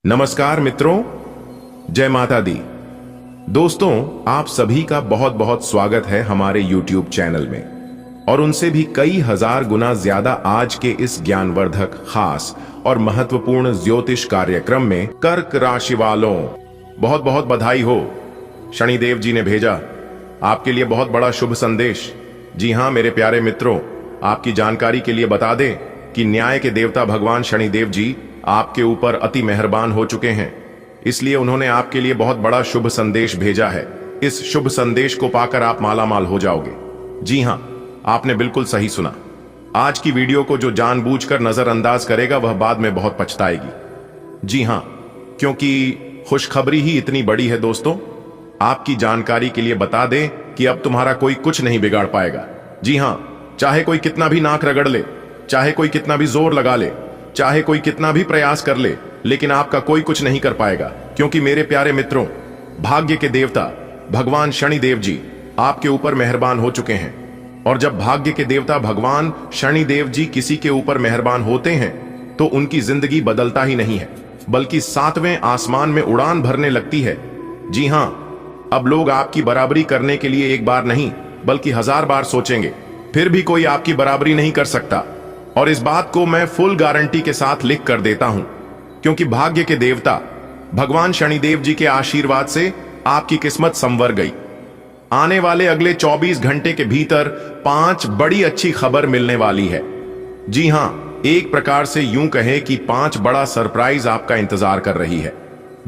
नमस्कार मित्रों, जय माता दी। दोस्तों, आप सभी का बहुत बहुत स्वागत है हमारे YouTube चैनल में और उनसे भी कई हजार गुना ज्यादा आज के इस ज्ञानवर्धक, खास और महत्वपूर्ण ज्योतिष कार्यक्रम में कर्क राशि वालों बहुत बहुत बधाई हो। शनिदेव जी ने भेजा आपके लिए बहुत बड़ा शुभ संदेश। जी हां मेरे प्यारे मित्रों, आपकी जानकारी के लिए बता दें कि न्याय के देवता भगवान शनिदेव जी आपके ऊपर अति मेहरबान हो चुके हैं, इसलिए उन्होंने आपके लिए बहुत बड़ा शुभ संदेश भेजा है। इस शुभ संदेश को पाकर आप मालामाल हो जाओगे। जी हां, आपने बिल्कुल सही सुना। आज की वीडियो को जो जानबूझकर नजरअंदाज करेगा वह बाद में बहुत पछताएगी। जी हां, क्योंकि खुशखबरी ही इतनी बड़ी है। दोस्तों, आपकी जानकारी के लिए बता दें कि अब तुम्हारा कोई कुछ नहीं बिगाड़ पाएगा। जी हां, चाहे कोई कितना भी नाक रगड़ ले, चाहे कोई कितना भी जोर लगा ले, चाहे कोई कितना भी प्रयास कर ले, लेकिन आपका कोई कुछ नहीं कर पाएगा, क्योंकि मेरे प्यारे मित्रों, भाग्य के देवता भगवान शनिदेव जी आपके ऊपर मेहरबान हो चुके हैं। और जब भाग्य के देवता भगवान शनिदेव जी किसी के ऊपर मेहरबान होते हैं तो उनकी जिंदगी बदलता ही नहीं है, बल्कि सातवें आसमान में उड़ान भरने लगती है। जी हां, अब लोग आपकी बराबरी करने के लिए एक बार नहीं बल्कि 1000 बार सोचेंगे, फिर भी कोई आपकी बराबरी नहीं कर सकता। और इस बात को मैं फुल गारंटी के साथ लिख कर देता हूं, क्योंकि भाग्य के देवता भगवान शनिदेव जी के आशीर्वाद से आपकी किस्मत संवर गई। आने वाले अगले 24 घंटे के भीतर 5 बड़ी अच्छी खबर मिलने वाली है। जी हां, एक प्रकार से यूं कहें कि 5 बड़ा सरप्राइज आपका इंतजार कर रही है।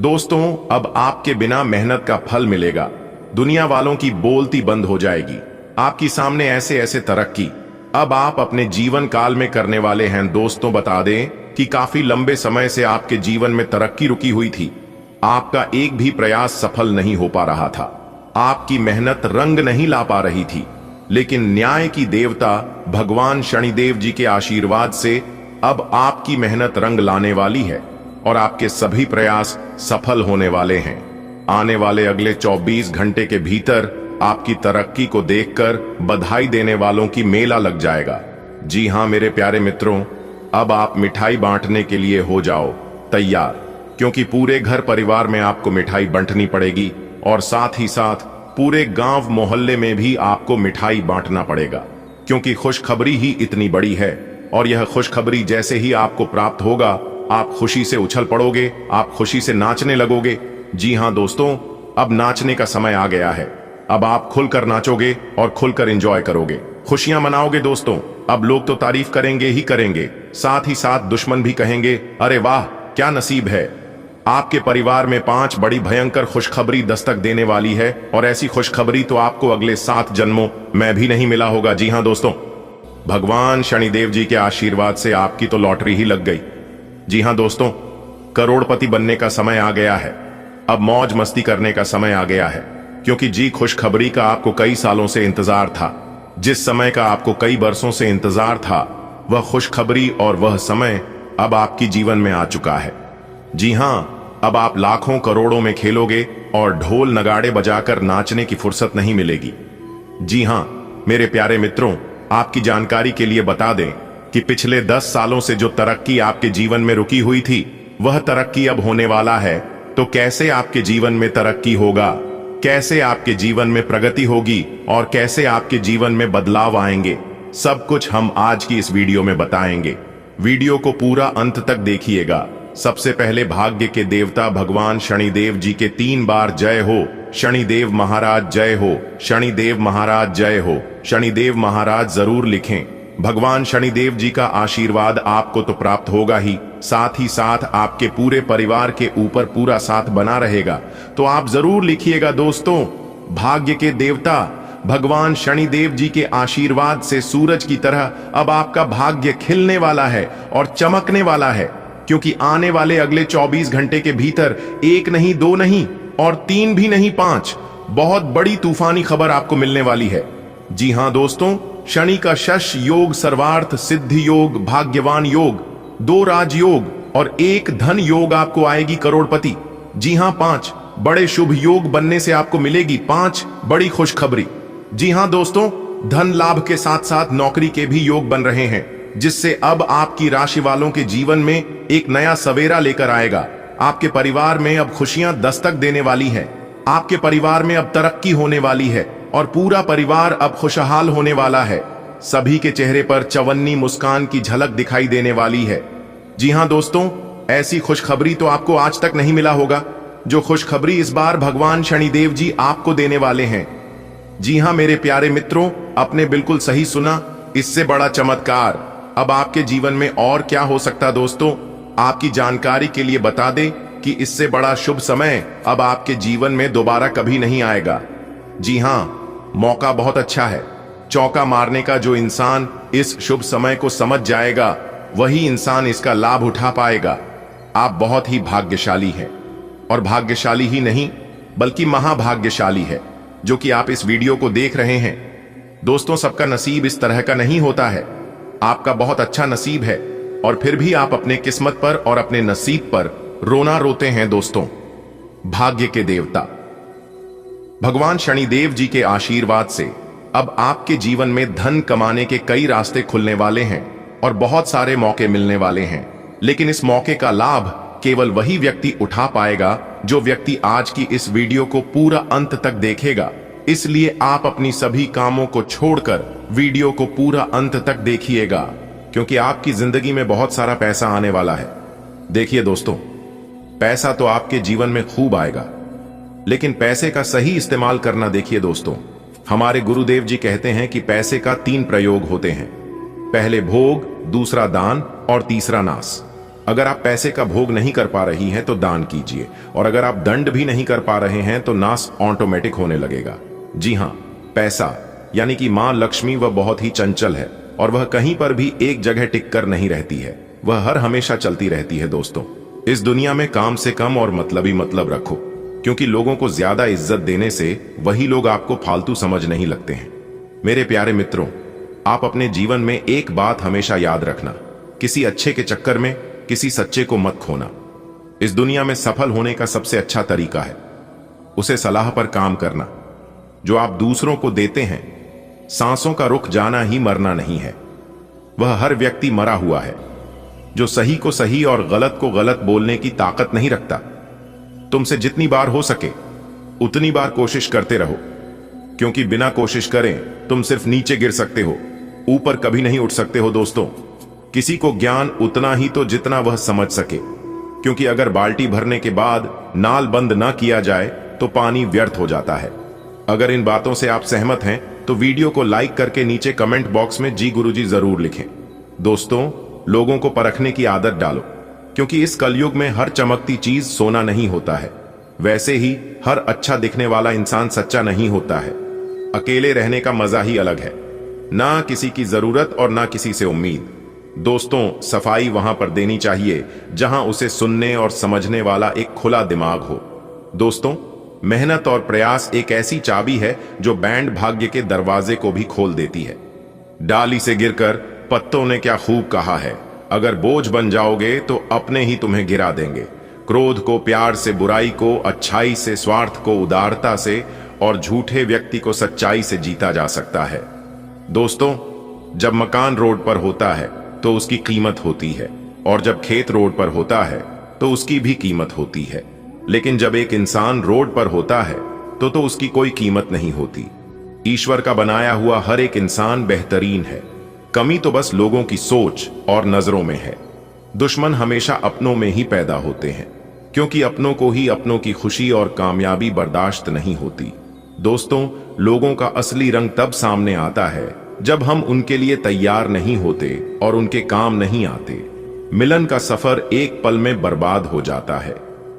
दोस्तों, अब आपके बिना मेहनत का फल मिलेगा। दुनिया वालों की बोलती बंद हो जाएगी। आपकी सामने ऐसे ऐसे तरक्की अब आप अपने जीवन काल में करने वाले हैं। दोस्तों, बता दें कि काफी लंबे समय से आपके जीवन में तरक्की रुकी हुई थी। आपका एक भी प्रयास सफल नहीं हो पा रहा था, आपकी मेहनत रंग नहीं ला पा रही थी, लेकिन न्याय की देवता भगवान शनिदेव जी के आशीर्वाद से अब आपकी मेहनत रंग लाने वाली है और आपके सभी प्रयास सफल होने वाले हैं। आने वाले अगले 24 घंटे के भीतर आपकी तरक्की को देखकर बधाई देने वालों की मेला लग जाएगा। जी हां मेरे प्यारे मित्रों, अब आप मिठाई बांटने के लिए हो जाओ तैयार, क्योंकि पूरे घर परिवार में आपको मिठाई बांटनी पड़ेगी और साथ ही साथ पूरे गांव मोहल्ले में भी आपको मिठाई बांटना पड़ेगा, क्योंकि खुशखबरी ही इतनी बड़ी है। और यह खुशखबरी जैसे ही आपको प्राप्त होगा, आप खुशी से उछल पड़ोगे, आप खुशी से नाचने लगोगे। जी हां दोस्तों, अब नाचने का समय आ गया है। अब आप खुलकर नाचोगे और खुलकर एंजॉय करोगे, खुशियां मनाओगे। दोस्तों, अब लोग तो तारीफ करेंगे ही करेंगे, साथ ही साथ दुश्मन भी कहेंगे, अरे वाह क्या नसीब है। आपके परिवार में 5 बड़ी भयंकर खुशखबरी दस्तक देने वाली है, और ऐसी खुशखबरी तो आपको अगले 7 जन्मों में भी नहीं मिला होगा। जी हां दोस्तों, भगवान शनिदेव जी के आशीर्वाद से आपकी तो लॉटरी ही लग गई। जी हां दोस्तों, करोड़पति बनने का समय आ गया है। अब मौज मस्ती करने का समय आ गया है, क्योंकि जी खुशखबरी का आपको कई सालों से इंतजार था। जिस समय का आपको कई बरसों से इंतजार था, वह खुशखबरी और वह समय अब आपकी जीवन में आ चुका है। जी हां, अब आप लाखों करोड़ों में खेलोगे और ढोल नगाड़े बजाकर नाचने की फुर्सत नहीं मिलेगी। जी हां मेरे प्यारे मित्रों, आपकी जानकारी के लिए बता दें कि पिछले 10 सालों से जो तरक्की आपके जीवन में रुकी हुई थी, वह तरक्की अब होने वाला है। तो कैसे आपके जीवन में तरक्की होगा, कैसे आपके जीवन में प्रगति होगी और कैसे आपके जीवन में बदलाव आएंगे, सब कुछ हम आज की इस वीडियो में बताएंगे। वीडियो को पूरा अंत तक देखिएगा। सबसे पहले भाग्य के देवता भगवान शनिदेव जी के 3 बार जय हो। शनिदेव महाराज जय हो, शनिदेव महाराज जय हो। शनिदेव महाराज जरूर लिखें। भगवान शनिदेव जी का आशीर्वाद आपको तो प्राप्त होगा ही, साथ ही साथ आपके पूरे परिवार के ऊपर पूरा साथ बना रहेगा। तो आप जरूर लिखिएगा दोस्तों, भाग्य के देवता भगवान शनिदेव जी के आशीर्वाद से सूरज की तरह अब आपका भाग्य खिलने वाला है और चमकने वाला है, क्योंकि आने वाले अगले 24 घंटे के भीतर 1 नहीं 2 नहीं और 3 भी नहीं 5 बहुत बड़ी तूफानी खबर आपको मिलने वाली है। जी हां दोस्तों, शनि का शश योग, सर्वार्थ सिद्धि योग, भाग्यवान योग, 2 राजयोग और 1 धन योग आपको आएगी करोड़पति। जी हां, 5 बड़े शुभ योग बनने से आपको मिलेगी 5 बड़ी खुशखबरी। जी हां दोस्तों, धन लाभ के साथ साथ नौकरी के भी योग बन रहे हैं, जिससे अब आपकी राशि वालों के जीवन में एक नया सवेरा लेकर आएगा। आपके परिवार में अब खुशियां दस्तक देने वाली है। आपके परिवार में अब तरक्की होने वाली है और पूरा परिवार अब खुशहाल होने वाला है। सभी के चेहरे पर चवन्नी मुस्कान की झलक दिखाई देने वाली है। जी हां दोस्तों, ऐसी खुशखबरी तो आपको आज तक नहीं मिला होगा जो खुशखबरी इस बार भगवान शनिदेव जी आपको देने वाले हैं। जी हां मेरे प्यारे मित्रों, आपने बिल्कुल सही सुना। इससे बड़ा चमत्कार अब आपके जीवन में और क्या हो सकता। दोस्तों, आपकी जानकारी के लिए बता दें कि इससे बड़ा शुभ समय अब आपके जीवन में दोबारा कभी नहीं आएगा। जी हां, मौका बहुत अच्छा है। चौका मारने का जो इंसान इस शुभ समय को समझ जाएगा वही इंसान इसका लाभ उठा पाएगा। आप बहुत ही भाग्यशाली हैं और भाग्यशाली ही नहीं बल्कि महाभाग्यशाली है जो कि आप इस वीडियो को देख रहे हैं। दोस्तों, सबका नसीब इस तरह का नहीं होता है। आपका बहुत अच्छा नसीब है और फिर भी आप अपने किस्मत पर और अपने नसीब पर रोना रोते हैं। दोस्तों, भाग्य के देवता भगवान शनिदेव जी के आशीर्वाद से अब आपके जीवन में धन कमाने के कई रास्ते खुलने वाले हैं और बहुत सारे मौके मिलने वाले हैं। लेकिन इस मौके का लाभ केवल वही व्यक्ति उठा पाएगा जो व्यक्ति आज की इस वीडियो को पूरा अंत तक देखेगा। इसलिए आप अपनी सभी कामों को छोड़कर वीडियो को पूरा अंत तक देखिएगा, क्योंकि आपकी जिंदगी में बहुत सारा पैसा आने वाला है। देखिए दोस्तों, पैसा तो आपके जीवन में खूब आएगा, लेकिन पैसे का सही इस्तेमाल करना देखिए दोस्तों। हमारे गुरुदेव जी कहते हैं कि पैसे का 3 प्रयोग होते हैं। पहले भोग, दूसरा दान और तीसरा नाश। अगर आप पैसे का भोग नहीं कर पा रही हैं तो दान कीजिए, और अगर आप दंड भी नहीं कर पा रहे हैं तो नाश ऑटोमेटिक होने लगेगा। जी हां, पैसा यानी कि मां लक्ष्मी वह बहुत ही चंचल है और वह कहीं पर भी एक जगह टिक कर नहीं रहती है। वह हर हमेशा चलती रहती है। दोस्तों, इस दुनिया में काम से कम और मतलब ही मतलब रखो, क्योंकि लोगों को ज्यादा इज्जत देने से वही लोग आपको फालतू समझ नहीं लगते हैं। मेरे प्यारे मित्रों, आप अपने जीवन में एक बात हमेशा याद रखना, किसी अच्छे के चक्कर में किसी सच्चे को मत खोना। इस दुनिया में सफल होने का सबसे अच्छा तरीका है उसे सलाह पर काम करना जो आप दूसरों को देते हैं। सांसों का रुक जाना ही मरना नहीं है। वह हर व्यक्ति मरा हुआ है जो सही को सही और गलत को गलत बोलने की ताकत नहीं रखता। तुमसे जितनी बार हो सके उतनी बार कोशिश करते रहो, क्योंकि बिना कोशिश करें तुम सिर्फ नीचे गिर सकते हो, ऊपर कभी नहीं उठ सकते हो। दोस्तों, किसी को ज्ञान उतना ही तो जितना वह समझ सके, क्योंकि अगर बाल्टी भरने के बाद नाल बंद ना किया जाए तो पानी व्यर्थ हो जाता है। अगर इन बातों से आप सहमत हैं तो वीडियो को लाइक करके नीचे कमेंट बॉक्स में जी गुरुजी जरूर लिखें। दोस्तों, लोगों को परखने की आदत डालो, क्योंकि इस कलयुग में हर चमकती चीज सोना नहीं होता है। वैसे ही हर अच्छा दिखने वाला इंसान सच्चा नहीं होता है। अकेले रहने का मजा ही अलग है, ना किसी की जरूरत और ना किसी से उम्मीद। दोस्तों, सफाई वहां पर देनी चाहिए जहां उसे सुनने और समझने वाला एक खुला दिमाग हो। दोस्तों, मेहनत और प्रयास एक ऐसी चाबी है जो बैंड भाग्य के दरवाजे को भी खोल देती है। डाली से गिरकर पत्तों ने क्या खूब कहा है, अगर बोझ बन जाओगे तो अपने ही तुम्हें गिरा देंगे। क्रोध को प्यार से, बुराई को अच्छाई से, स्वार्थ को उदारता से और झूठे व्यक्ति को सच्चाई से जीता जा सकता है। दोस्तों, जब मकान रोड पर होता है तो उसकी कीमत होती है, और जब खेत रोड पर होता है तो उसकी भी कीमत होती है। लेकिन जब एक इंसान रोड पर होता है तो उसकी कोई कीमत नहीं होती। ईश्वर का बनाया हुआ हर एक इंसान बेहतरीन है, कमी तो बस लोगों की सोच और नजरों में है। दुश्मन हमेशा अपनों में ही पैदा होते हैं, क्योंकि अपनों को ही अपनों की खुशी और कामयाबी बर्दाश्त नहीं होती। दोस्तों, लोगों का असली रंग तब सामने आता है जब हम उनके लिए तैयार नहीं होते और उनके काम नहीं आते। मिलन का सफर एक पल में बर्बाद हो जाता है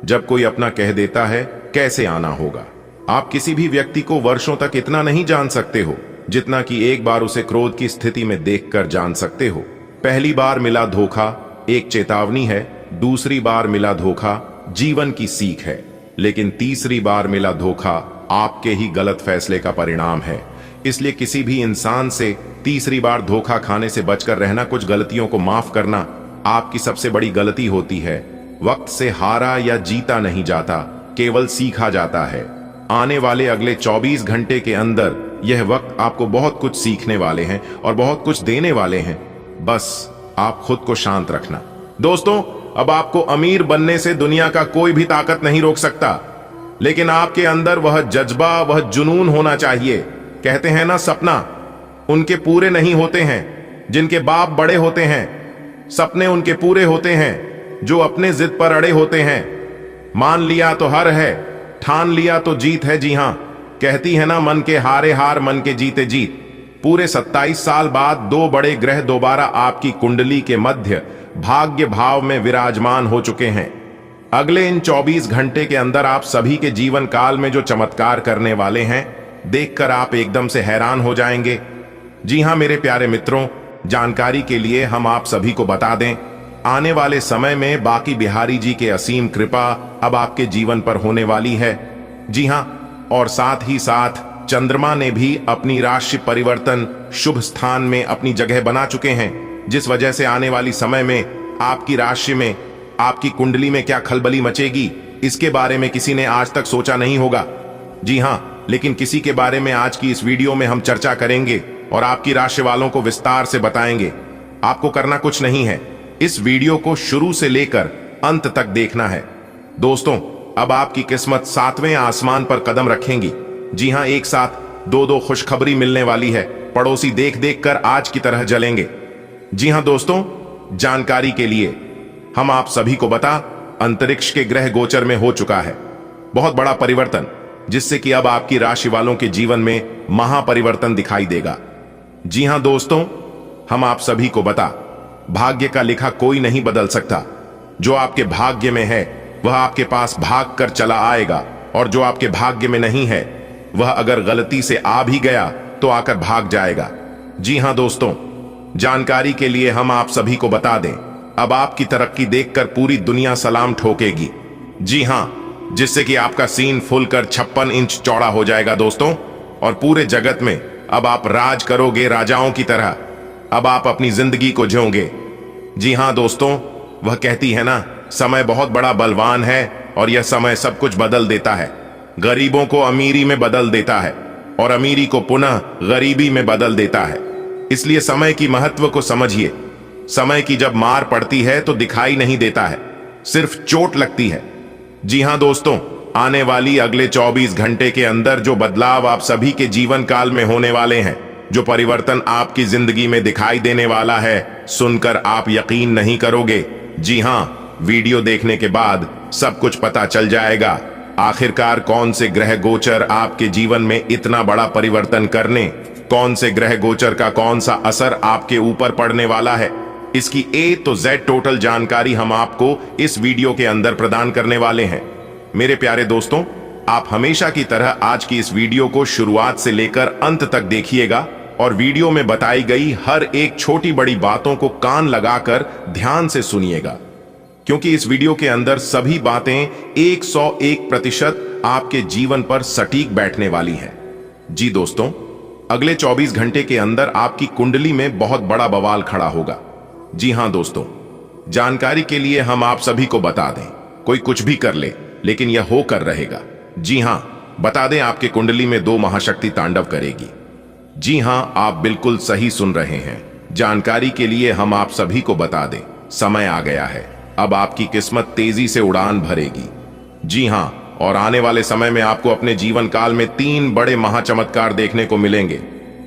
जब कोई अपना कह देता है कैसे आना होगा। आप किसी भी व्यक्ति को वर्षों तक इतना नहीं जान सकते हो जितना कि एक बार उसे क्रोध की स्थिति में देखकर जान सकते हो। पहली बार मिला धोखा एक चेतावनी है, दूसरी बार मिला धोखा जीवन की सीख है, लेकिन तीसरी बार मिला धोखा आपके ही गलत फैसले का परिणाम है। इसलिए किसी भी इंसान से तीसरी बार धोखा खाने से बचकर रहना, कुछ गलतियों को माफ करना आपकी सबसे बड़ी गलती होती है। वक्त से हारा या जीता नहीं जाता, केवल सीखा जाता है। आने वाले अगले 24 घंटे के अंदर यह वक्त आपको बहुत कुछ सीखने वाले हैं और बहुत कुछ देने वाले हैं। बस आप खुद को शांत रखना। दोस्तों, अब आपको अमीर बनने से दुनिया का कोई भी ताकत नहीं रोक सकता, लेकिन आपके अंदर वह जज्बा, वह जुनून होना चाहिए। कहते हैं ना, सपना उनके पूरे नहीं होते हैं जिनके बाप बड़े होते हैं, सपने उनके पूरे होते हैं जो अपने जिद पर अड़े होते हैं। मान लिया तो हार है, ठान लिया तो जीत है। जी हां, कहती है ना, मन के हारे हार, मन के जीते जीत। पूरे 27 साल बाद 2 बड़े ग्रह दोबारा आपकी कुंडली के मध्य भाग्य भाव में विराजमान हो चुके हैं। अगले इन 24 घंटे के अंदर आप सभी के जीवन काल में जो चमत्कार करने वाले हैं, देखकर आप एकदम से हैरान हो जाएंगे। जी हां मेरे प्यारे मित्रों, जानकारी के लिए हम आप सभी को बता दें, आने वाले समय में बाकी बिहारी जी के असीम कृपा अब आपके जीवन पर होने वाली है। जी हां, और साथ ही साथ चंद्रमा ने भी अपनी राशि परिवर्तन शुभ स्थान में अपनी जगह बना चुके हैं, जिस वजह से आने वाली समय में आपकी राशि में, आपकी कुंडली में क्या खलबली मचेगी, इसके बारे में किसी ने आज तक सोचा नहीं होगा। जी हां, लेकिन किसी के बारे में आज की इस वीडियो में हम चर्चा करेंगे और आपकी राशि वालों को विस्तार से बताएंगे। आपको करना कुछ नहीं है, इस वीडियो को शुरू से लेकर अंत तक देखना है। दोस्तों, अब आपकी किस्मत 7वें आसमान पर कदम रखेंगी। जी हां, एक साथ 2-2 खुशखबरी मिलने वाली है। पड़ोसी देख देख कर आज की तरह जलेंगे। जी हां दोस्तों, जानकारी के लिए हम आप सभी को बता, अंतरिक्ष के ग्रह गोचर में हो चुका है बहुत बड़ा परिवर्तन, जिससे कि अब आपकी राशि वालों के जीवन में महापरिवर्तन दिखाई देगा। जी हां दोस्तों, हम आप सभी को बता, भाग्य का लिखा कोई नहीं बदल सकता। जो आपके भाग्य में है वह आपके पास भाग कर चला आएगा, और जो आपके भाग्य में नहीं है वह अगर गलती से आ भी गया तो आकर भाग जाएगा। जी हां दोस्तों, जानकारी के लिए हम आप सभी को बता दें, अब आपकी तरक्की देखकर पूरी दुनिया सलाम ठोकेगी। जी हां, जिससे कि आपका सीन फुलकर 56 इंच चौड़ा हो जाएगा दोस्तों, और पूरे जगत में अब आप राज करोगे राजाओं की तरह। अब आप अपनी जिंदगी को जियोगे। जी हां दोस्तों, वह कहती है ना, समय बहुत बड़ा बलवान है और यह समय सब कुछ बदल देता है। गरीबों को अमीरी में बदल देता है और अमीरी को पुनः गरीबी में बदल देता है। इसलिए समय की महत्व को समझिए। समय की जब मार पड़ती है तो दिखाई नहीं देता है, सिर्फ चोट लगती है। जी हां दोस्तों, आने वाली अगले 24 घंटे के अंदर जो बदलाव आप सभी के जीवन काल में होने वाले हैं, जो परिवर्तन आपकी जिंदगी में दिखाई देने वाला है, सुनकर आप यकीन नहीं करोगे। जी हां, वीडियो देखने के बाद सब कुछ पता चल जाएगा। आखिरकार कौन से ग्रह गोचर आपके जीवन में इतना बड़ा परिवर्तन करने, कौन से ग्रह गोचर का कौन सा असर आपके ऊपर पड़ने वाला है, इसकी ए तो जेड टोटल जानकारी हम आपको इस वीडियो के अंदर प्रदान करने वाले हैं। मेरे प्यारे दोस्तों, आप हमेशा की तरह आज की इस वीडियो को शुरुआत से लेकर अंत तक देखिएगा और वीडियो में बताई गई हर एक छोटी बड़ी बातों को कान लगाकर ध्यान से सुनिएगा, क्योंकि इस वीडियो के अंदर सभी बातें 101% आपके जीवन पर सटीक बैठने वाली है। जी दोस्तों, अगले 24 घंटे के अंदर आपकी कुंडली में बहुत बड़ा बवाल खड़ा होगा। जी हां दोस्तों, जानकारी के लिए हम आप सभी को बता दें, कोई कुछ भी कर ले लेकिन यह होकर रहेगा। जी हां, बता दें, आपके कुंडली में 2 महाशक्ति तांडव करेगी। जी हां, आप बिल्कुल सही सुन रहे हैं। जानकारी के लिए हम आप सभी को बता दें, समय आ गया है, अब आपकी किस्मत तेजी से उड़ान भरेगी। जी हां, और आने वाले समय में आपको अपने जीवन काल में 3 बड़े महाचमत्कार देखने को मिलेंगे।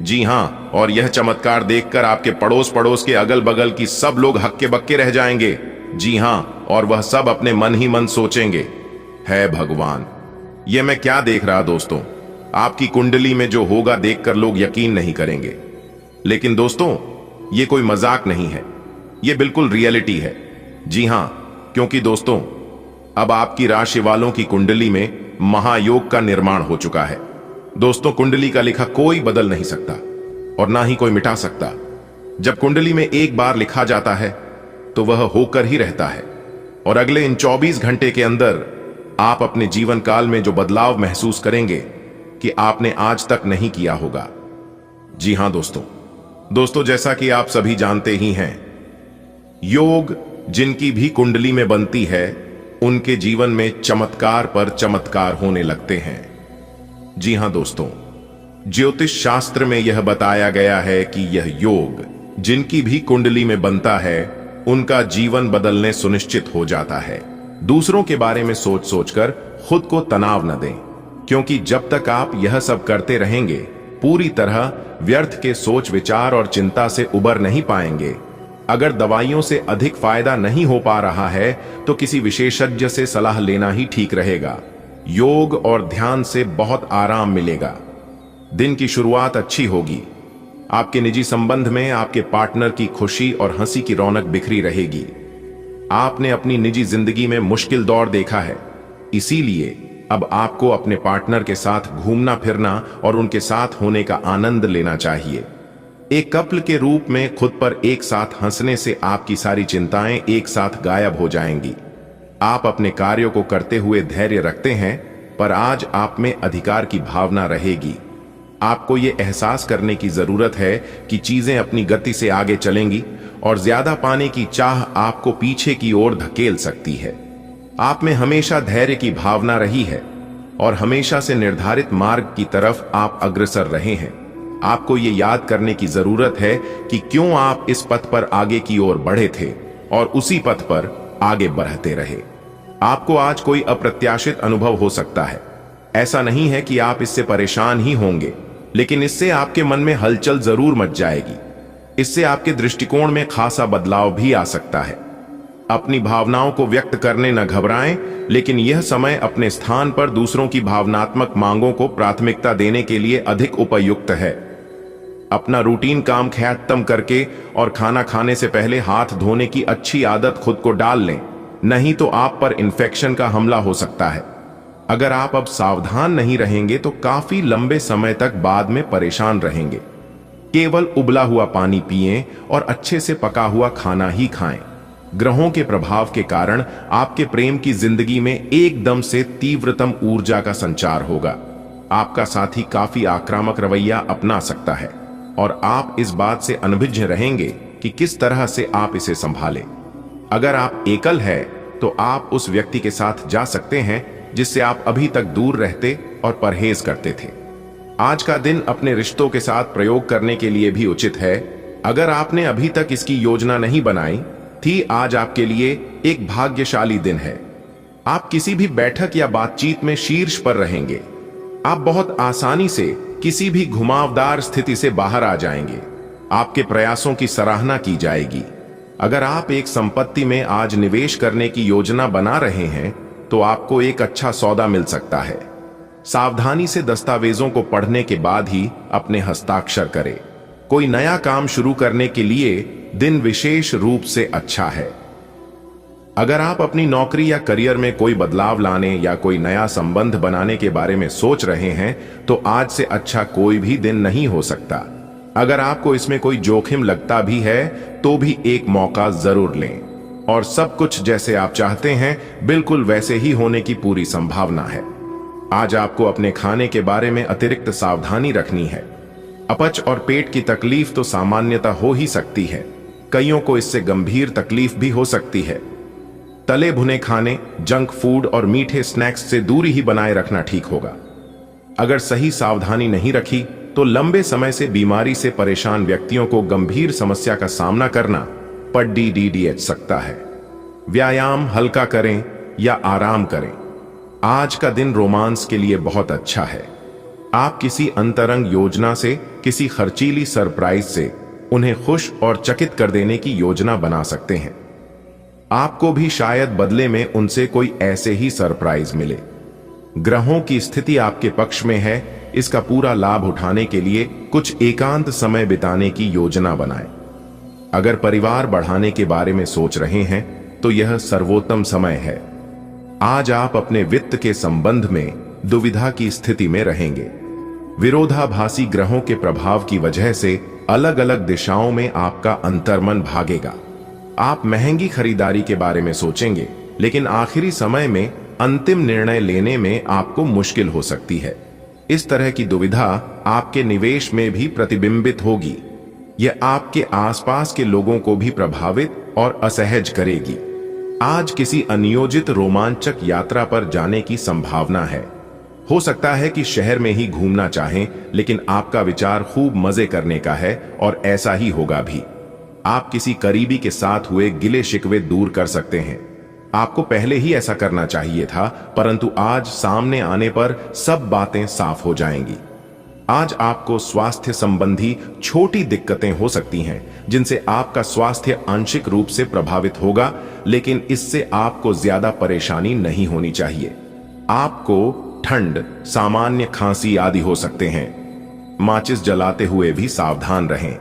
जी हां, और यह चमत्कार देखकर आपके पड़ोस पड़ोस के अगल बगल की सब लोग हक्के बक्के रह जाएंगे। जी हां, और वह सब अपने मन ही मन सोचेंगे, है भगवान, ये मैं क्या देख रहा। दोस्तों, आपकी कुंडली में जो होगा देखकर लोग यकीन नहीं करेंगे, लेकिन दोस्तों ये कोई मजाक नहीं है, ये बिल्कुल रियलिटी है। जी हां, क्योंकि दोस्तों अब आपकी राशि वालों की कुंडली में महायोग का निर्माण हो चुका है। दोस्तों, कुंडली का लिखा कोई बदल नहीं सकता और ना ही कोई मिटा सकता। जब कुंडली में एक बार लिखा जाता है तो वह होकर ही रहता है, और अगले इन 24 घंटे के अंदर आप अपने जीवन काल में जो बदलाव महसूस करेंगे कि आपने आज तक नहीं किया होगा। जी हां दोस्तों, जैसा कि आप सभी जानते ही हैं, योग जिनकी भी कुंडली में बनती है उनके जीवन में चमत्कार पर चमत्कार होने लगते हैं। जी हां दोस्तों, ज्योतिष शास्त्र में यह बताया गया है कि यह योग जिनकी भी कुंडली में बनता है उनका जीवन बदलने सुनिश्चित हो जाता है। दूसरों के बारे में सोच सोचकर खुद को तनाव न दें, क्योंकि जब तक आप यह सब करते रहेंगे पूरी तरह व्यर्थ के सोच विचार और चिंता से उबर नहीं पाएंगे। अगर दवाइयों से अधिक फायदा नहीं हो पा रहा है तो किसी विशेषज्ञ से सलाह लेना ही ठीक रहेगा। योग और ध्यान से बहुत आराम मिलेगा। दिन की शुरुआत अच्छी होगी। आपके निजी संबंध में आपके पार्टनर की खुशी और हंसी की रौनक बिखरी रहेगी। आपने अपनी निजी जिंदगी में मुश्किल दौर देखा है, इसीलिए अब आपको अपने पार्टनर के साथ घूमना फिरना और उनके साथ होने का आनंद लेना चाहिए। एक कपल के रूप में खुद पर एक साथ हंसने से आपकी सारी चिंताएं एक साथ गायब हो जाएंगी। आप अपने कार्यों को करते हुए धैर्य रखते हैं, पर आज आप में अधिकार की भावना रहेगी। आपको ये एहसास करने की जरूरत है कि चीजें अपनी गति से आगे चलेंगी और ज्यादा पाने की चाह आपको पीछे की ओर धकेल सकती है। आप में हमेशा धैर्य की भावना रही है और हमेशा से निर्धारित मार्ग की तरफ आप अग्रसर रहे हैं। आपको ये याद करने की जरूरत है कि क्यों आप इस पथ पर आगे की ओर बढ़े थे और उसी पथ पर आगे बढ़ते रहे। आपको आज कोई अप्रत्याशित अनुभव हो सकता है। ऐसा नहीं है कि आप इससे परेशान ही होंगे, लेकिन इससे आपके मन में हलचल जरूर मच जाएगी। इससे आपके दृष्टिकोण में खासा बदलाव भी आ सकता है। अपनी भावनाओं को व्यक्त करने न घबराएं, लेकिन यह समय अपने स्थान पर दूसरों की भावनात्मक मांगों को प्राथमिकता देने के लिए अधिक उपयुक्त है। अपना रूटीन काम खत्म करके और खाना खाने से पहले हाथ धोने की अच्छी आदत खुद को डाल लें, नहीं तो आप पर इन्फेक्शन का हमला हो सकता है। अगर आप अब सावधान नहीं रहेंगे तो काफी लंबे समय तक बाद में परेशान रहेंगे। केवल उबला हुआ पानी पिएं और अच्छे से पका हुआ खाना ही खाएं। ग्रहों के प्रभाव के कारण आपके प्रेम की जिंदगी में एकदम से तीव्रतम ऊर्जा का संचार होगा। आपका साथी काफी आक्रामक रवैया अपना सकता है और आप इस बात से अनभिज्ञ रहेंगे कि किस तरह से आप इसे संभालें। अगर आप एकल है तो आप उस व्यक्ति के साथ जा सकते हैं जिससे आप अभी तक दूर रहते और परहेज करते थे। आज का दिन अपने रिश्तों के साथ प्रयोग करने के लिए भी उचित है। अगर आपने अभी तक इसकी योजना नहीं बनाई थी, आज आपके लिए एक भाग्यशाली दिन है। आप किसी भी बैठक या बातचीत में शीर्ष पर रहेंगे। आप बहुत आसानी से किसी भी घुमावदार स्थिति से बाहर आ जाएंगे। आपके प्रयासों की सराहना की जाएगी। अगर आप एक संपत्ति में आज निवेश करने की योजना बना रहे हैं तो आपको एक अच्छा सौदा मिल सकता है। सावधानी से दस्तावेजों को पढ़ने के बाद ही अपने हस्ताक्षर करें। कोई नया काम शुरू करने के लिए दिन विशेष रूप से अच्छा है। अगर आप अपनी नौकरी या करियर में कोई बदलाव लाने या कोई नया संबंध बनाने के बारे में सोच रहे हैं तो आज से अच्छा कोई भी दिन नहीं हो सकता। अगर आपको इसमें कोई जोखिम लगता भी है तो भी एक मौका जरूर लें और सब कुछ जैसे आप चाहते हैं बिल्कुल वैसे ही होने की पूरी संभावना है। आज आपको अपने खाने के बारे में अतिरिक्त सावधानी रखनी है। अपच और पेट की तकलीफ तो सामान्यता हो ही सकती है, कईयों को इससे गंभीर तकलीफ भी हो सकती है। तले भुने खाने, जंक फूड और मीठे स्नैक्स से दूरी ही बनाए रखना ठीक होगा। अगर सही सावधानी नहीं रखी तो लंबे समय से बीमारी से परेशान व्यक्तियों को गंभीर समस्या का सामना करना पड़ सकता है। व्यायाम हल्का करें या आराम करें। आज का दिन रोमांस के लिए बहुत अच्छा है। आप किसी अंतरंग योजना से, किसी खर्चीली सरप्राइज से उन्हें खुश और चकित कर देने की योजना बना सकते हैं। आपको भी शायद बदले में उनसे कोई ऐसे ही सरप्राइज मिले। ग्रहों की स्थिति आपके पक्ष में है, इसका पूरा लाभ उठाने के लिए कुछ एकांत समय बिताने की योजना बनाएं। अगर परिवार बढ़ाने के बारे में सोच रहे हैं तो यह सर्वोत्तम समय है। आज आप अपने वित्त के संबंध में दुविधा की स्थिति में रहेंगे। विरोधाभासी ग्रहों के प्रभाव की वजह से अलग अलग दिशाओं में आपका अंतर्मन भागेगा। आप महंगी खरीदारी के बारे में सोचेंगे, लेकिन आखिरी समय में अंतिम निर्णय लेने में आपको मुश्किल हो सकती है। इस तरह की दुविधा आपके निवेश में भी प्रतिबिंबित होगी। यह आपके आसपास के लोगों को भी प्रभावित और असहज करेगी। आज किसी अनियोजित रोमांचक यात्रा पर जाने की संभावना है। हो सकता है कि शहर में ही घूमना चाहें, लेकिन आपका विचार खूब मजे करने का है और ऐसा ही होगा भी। आप किसी करीबी के साथ हुए गिले शिकवे दूर कर सकते हैं। आपको पहले ही ऐसा करना चाहिए था, परंतु आज सामने आने पर सब बातें साफ हो जाएंगी। आज आपको स्वास्थ्य संबंधी छोटी दिक्कतें हो सकती हैं, जिनसे आपका स्वास्थ्य आंशिक रूप से प्रभावित होगा, लेकिन इससे आपको ज्यादा परेशानी नहीं होनी चाहिए। आपको ठंड, सामान्य खांसी आदि हो सकते हैं। माचिस जलाते हुए भी सावधान रहें।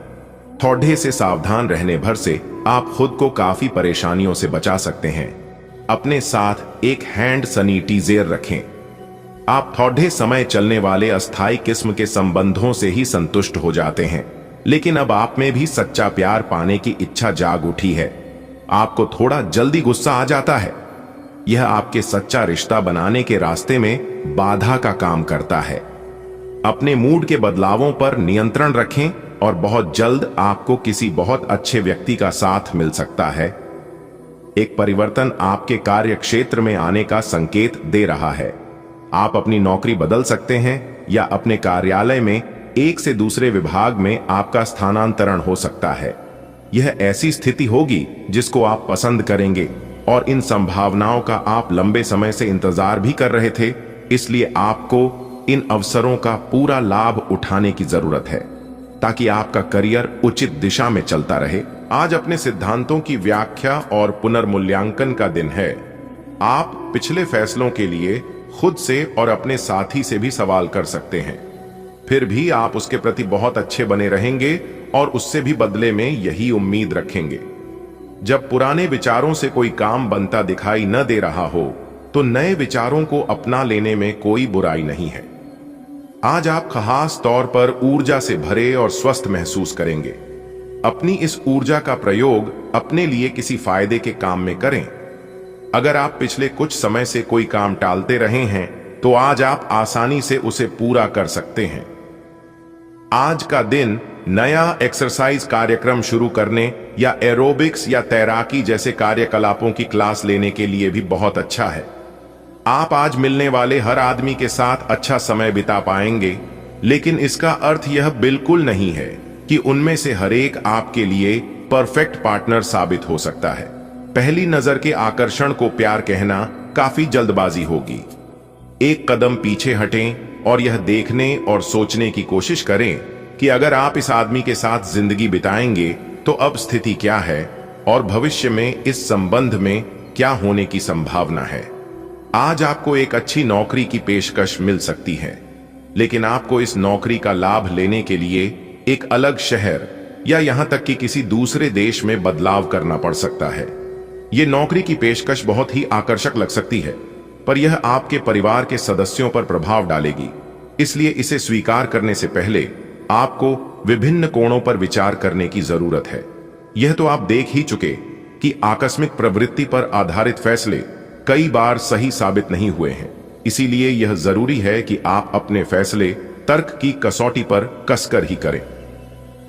थोड़े से सावधान रहने भर से आप खुद को काफी परेशानियों से बचा सकते हैं। अपने साथ एक हैंड सैनिटाइजर रखें। आप थोड़े समय चलने वाले अस्थायी किस्म के संबंधों से ही संतुष्ट हो जाते हैं, लेकिन अब आप में भी सच्चा प्यार पाने की इच्छा जाग उठी है। आपको थोड़ा जल्दी गुस्सा आ जाता है। यह आपके सच्चा रिश्ता बनाने के रास्ते में बाधा का काम करता है। अपने मूड के बदलावों पर नियंत्रण रखें और बहुत जल्द आपको किसी बहुत अच्छे व्यक्ति का साथ मिल सकता है। एक परिवर्तन आपके कार्य क्षेत्र में आने का संकेत दे रहा है। आप अपनी नौकरी बदल सकते हैं या अपने कार्यालय में एक से दूसरे विभाग में आपका स्थानांतरण हो सकता है। यह ऐसी स्थिति होगी जिसको आप पसंद करेंगे और इन संभावनाओं का आप लंबे समय से इंतजार भी कर रहे थे, इसलिए आपको इन अवसरों का पूरा लाभ उठाने की जरूरत है ताकि आपका करियर उचित दिशा में चलता रहे। आज अपने सिद्धांतों की व्याख्या और पुनर्मूल्यांकन का दिन है। आप पिछले फैसलों के लिए खुद से और अपने साथी से भी सवाल कर सकते हैं, फिर भी आप उसके प्रति बहुत अच्छे बने रहेंगे और उससे भी बदले में यही उम्मीद रखेंगे। जब पुराने विचारों से कोई काम बनता दिखाई न दे रहा हो तो नए विचारों को अपना लेने में कोई बुराई नहीं है। आज आप खास तौर पर ऊर्जा से भरे और स्वस्थ महसूस करेंगे। अपनी इस ऊर्जा का प्रयोग अपने लिए किसी फायदे के काम में करें। अगर आप पिछले कुछ समय से कोई काम टालते रहे हैं तो आज आप आसानी से उसे पूरा कर सकते हैं। आज का दिन नया एक्सरसाइज कार्यक्रम शुरू करने या एरोबिक्स या तैराकी जैसे कार्यकलापों की क्लास लेने के लिए भी बहुत अच्छा है। आप आज मिलने वाले हर आदमी के साथ अच्छा समय बिता पाएंगे, लेकिन इसका अर्थ यह बिल्कुल नहीं है कि उनमें से हर एक आपके लिए परफेक्ट पार्टनर साबित हो सकता है। पहली नजर के आकर्षण को प्यार कहना काफी जल्दबाजी होगी। एक कदम पीछे हटें और यह देखने और सोचने की कोशिश करें कि अगर आप इस आदमी के साथ जिंदगी बिताएंगे तो अब स्थिति क्या है और भविष्य में इस संबंध में क्या होने की संभावना है। आज आपको एक अच्छी नौकरी की पेशकश मिल सकती है, लेकिन आपको इस नौकरी का लाभ लेने के लिए एक अलग शहर या यहां तक कि किसी दूसरे देश में बदलाव करना पड़ सकता है। यह नौकरी की पेशकश बहुत ही आकर्षक लग सकती है, पर यह आपके परिवार के सदस्यों पर प्रभाव डालेगी, इसलिए इसे स्वीकार करने से पहले आपको विभिन्न कोणों पर विचार करने की जरूरत है। यह तो आप देख ही चुके कि आकस्मिक प्रवृत्ति पर आधारित फैसले कई बार सही साबित नहीं हुए हैं। इसीलिए यह जरूरी है कि आप अपने फैसले तर्क की कसौटी पर कसकर ही करें।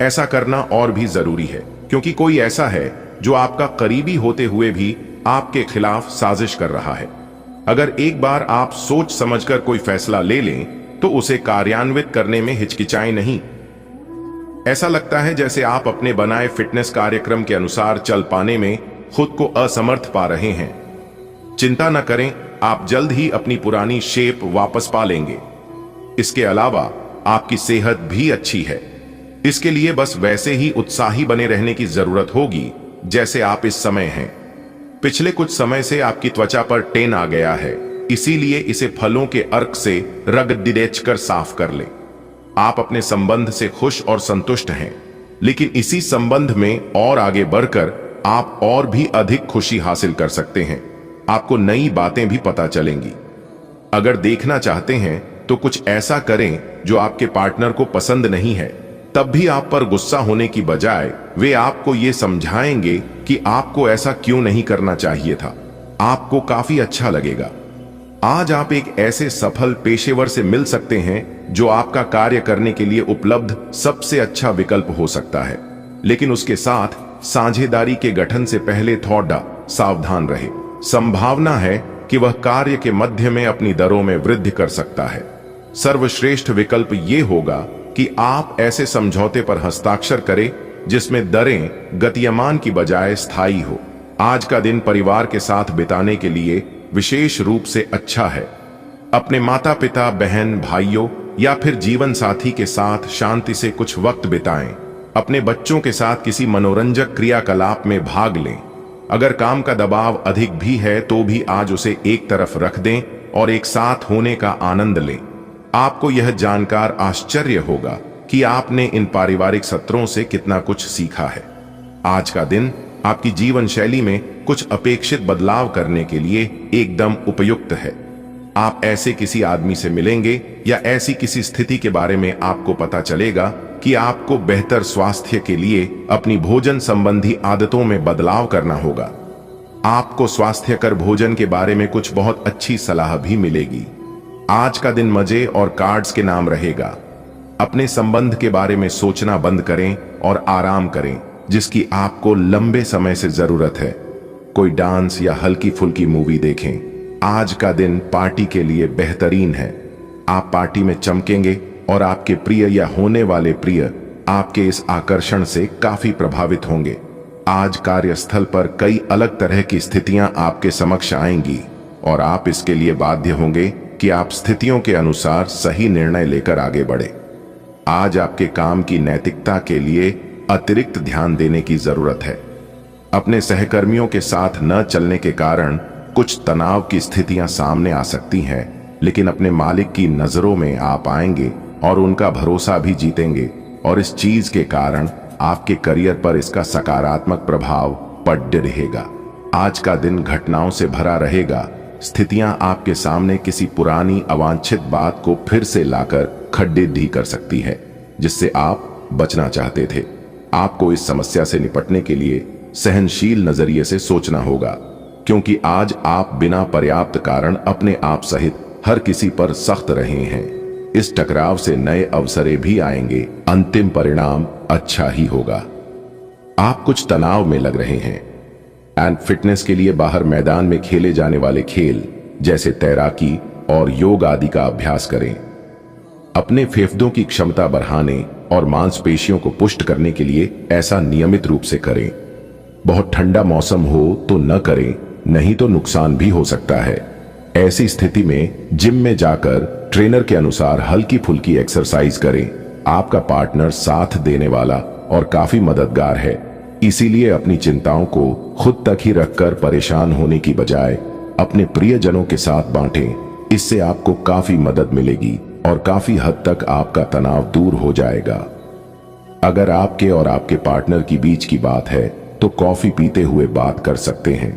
ऐसा करना और भी जरूरी है क्योंकि कोई ऐसा है जो आपका करीबी होते हुए भी आपके खिलाफ साजिश कर रहा है। अगर एक बार आप सोच समझकर कोई फैसला ले लें तो उसे कार्यान्वित करने में हिचकिचाएं नहीं। ऐसा लगता है जैसे आप अपने बनाए फिटनेस कार्यक्रम के अनुसार चल पाने में खुद को असमर्थ पा रहे हैं। चिंता न करें, आप जल्द ही अपनी पुरानी शेप वापस पा लेंगे। इसके अलावा आपकी सेहत भी अच्छी है। इसके लिए बस वैसे ही उत्साही बने रहने की जरूरत होगी जैसे आप इस समय हैं। पिछले कुछ समय से आपकी त्वचा पर टेन आ गया है, इसीलिए इसे फलों के अर्क से रगड़ साफ कर लें। आप अपने संबंध से खुश और संतुष्ट हैं, लेकिन इसी संबंध में और आगे बढ़कर आप और भी अधिक खुशी हासिल कर सकते हैं। आपको नई बातें भी पता चलेंगी। अगर देखना चाहते हैं तो कुछ ऐसा करें जो आपके पार्टनर को पसंद नहीं है, तब भी आप पर गुस्सा होने की बजाय वे आपको ये समझाएंगे कि आपको ऐसा क्यों नहीं करना चाहिए था। आपको काफी अच्छा लगेगा। आज आप एक ऐसे सफल पेशेवर से मिल सकते हैं जो आपका कार्य करने के लिए उपलब्ध सबसे अच्छा विकल्प हो सकता है, लेकिन उसके साथ साझेदारी के गठन से पहले थोड़ा सावधान रहे। संभावना है कि वह कार्य के मध्य में अपनी दरों में वृद्धि कर सकता है। सर्वश्रेष्ठ विकल्प यह होगा कि आप ऐसे समझौते पर हस्ताक्षर करें जिसमें दरें गतिमान की बजाय स्थायी हो। आज का दिन परिवार के साथ बिताने के लिए विशेष रूप से अच्छा है। अपने माता पिता, बहन, भाइयों या फिर जीवन साथी के साथ शांति से कुछ वक्त बिताएं। अपने बच्चों के साथ किसी मनोरंजक क्रियाकलाप में भाग लें। अगर काम का दबाव अधिक भी है तो भी आज उसे एक तरफ रख दें और एक साथ होने का आनंद लें। आपको यह जानकर आश्चर्य होगा कि आपने इन पारिवारिक सत्रों से कितना कुछ सीखा है। आज का दिन आपकी जीवन शैली में कुछ अपेक्षित बदलाव करने के लिए एकदम उपयुक्त है। आप ऐसे किसी आदमी से मिलेंगे या ऐसी किसी स्थिति के बारे में आपको पता चलेगा कि आपको बेहतर स्वास्थ्य के लिए अपनी भोजन संबंधी आदतों में बदलाव करना होगा। आपको स्वास्थ्यकर भोजन के बारे में कुछ बहुत अच्छी सलाह भी मिलेगी। आज का दिन मजे और कार्ड्स के नाम रहेगा। अपने संबंध के बारे में सोचना बंद करें और आराम करें, जिसकी आपको लंबे समय से जरूरत है। कोई डांस या हल्की फुल्की मूवी देखें। आज का दिन पार्टी के लिए बेहतरीन है। आप पार्टी में चमकेंगे और आपके प्रिय या होने वाले प्रिय आपके इस आकर्षण से काफी प्रभावित होंगे। आज कार्यस्थल पर कई अलग तरह की स्थितियां आपके समक्ष आएंगी और आप इसके लिए बाध्य होंगे कि आप स्थितियों के अनुसार सही निर्णय लेकर आगे बढ़े। आज आपके काम की नैतिकता के लिए अतिरिक्त ध्यान देने की जरूरत है। अपने सहकर्मियों के साथ न चलने के कारण कुछ तनाव की स्थितियां सामने आ सकती हैं, लेकिन अपने मालिक की नजरों में आप आएंगे और उनका भरोसा भी जीतेंगे और इस चीज के कारण आपके करियर पर इसका सकारात्मक प्रभाव पड़ते रहेगा। आज का दिन घटनाओं से भरा रहेगा। स्थितियां आपके सामने किसी पुरानी अवांछित बात को फिर से लाकर खड्डे ढी कर सकती है, जिससे आप बचना चाहते थे। आपको इस समस्या से निपटने के लिए सहनशील नजरिए से सोचना होगा, क्योंकि आज आप बिना पर्याप्त कारण अपने आप सहित हर किसी पर सख्त रहे हैं। इस टकराव से नए अवसरें भी आएंगे। अंतिम परिणाम अच्छा ही होगा। आप कुछ तनाव में लग रहे हैं एंड फिटनेस के लिए बाहर मैदान में खेले जाने वाले खेल जैसे तैराकी और योग आदि का अभ्यास करें। अपने फेफड़ों की क्षमता बढ़ाने और मांसपेशियों को पुष्ट करने के लिए ऐसा नियमित रूप से करें। बहुत ठंडा मौसम हो तो न करें, नहीं तो नुकसान भी हो सकता है। ऐसी स्थिति में जिम में जाकर ट्रेनर के अनुसार हल्की फुल्की एक्सरसाइज करें। आपका पार्टनर साथ देने वाला और काफी मददगार है, इसीलिए अपनी चिंताओं को खुद तक ही रखकर परेशान होने की बजाय अपने प्रियजनों के साथ बांटें। इससे आपको काफी मदद मिलेगी और काफी हद तक आपका तनाव दूर हो जाएगा। अगर आपके और आपके पार्टनर की बीच की बात है तो कॉफी पीते हुए बात कर सकते हैं।